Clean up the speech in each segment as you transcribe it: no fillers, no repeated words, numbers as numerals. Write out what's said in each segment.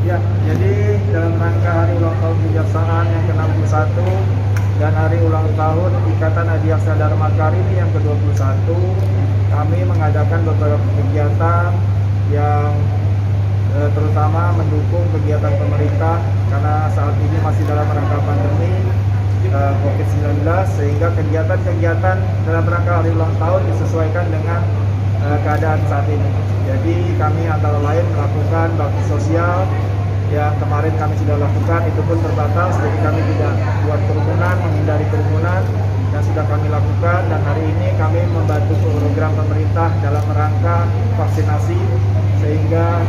Ya, jadi dalam rangka hari ulang tahun Kejaksaan yang ke-61 dan hari ulang tahun Ikatan Adiaksa Dharma Karini yang ke-21, kami mengadakan beberapa kegiatan yang terutama mendukung kegiatan pemerintah karena saat ini masih dalam rangka pandemi COVID-19, sehingga kegiatan-kegiatan dalam rangka hari ulang tahun disesuaikan dengan keadaan saat ini. Jadi kami antara lain melakukan bakti sosial yang kemarin kami sudah lakukan, itu pun terbatas, jadi kami tidak buat kerumunan, menghindari kerumunan yang sudah kami lakukan. Dan hari ini kami membantu program pemerintah dalam rangka vaksinasi, sehingga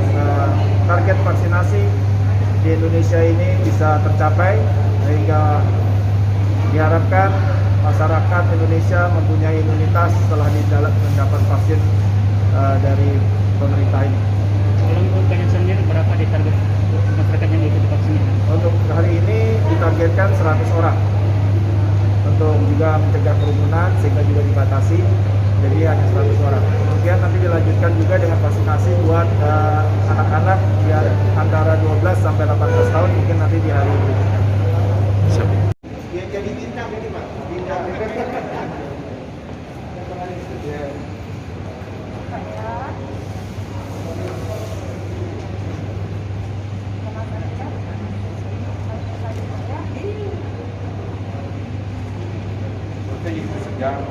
target vaksinasi di Indonesia ini bisa tercapai, sehingga diharapkan masyarakat Indonesia mempunyai imunitas setelah mendapat vaksin dari pemerintah ini. Untuk Kejaksaan sendiri berapa di target masyarakat yang ikut vaksin? Untuk hari ini ditargetkan 100 orang untuk juga mencegah kerumunan, sehingga juga dibatasi, jadi hanya 100 orang. Kemudian nanti dilanjutkan juga dengan vaksinasi buat anak-anak yang antara 12 sampai 18 tahun, mungkin nanti di hari berikutnya. Ya, jadi bintang ini Pak, bintang. Itu sejam.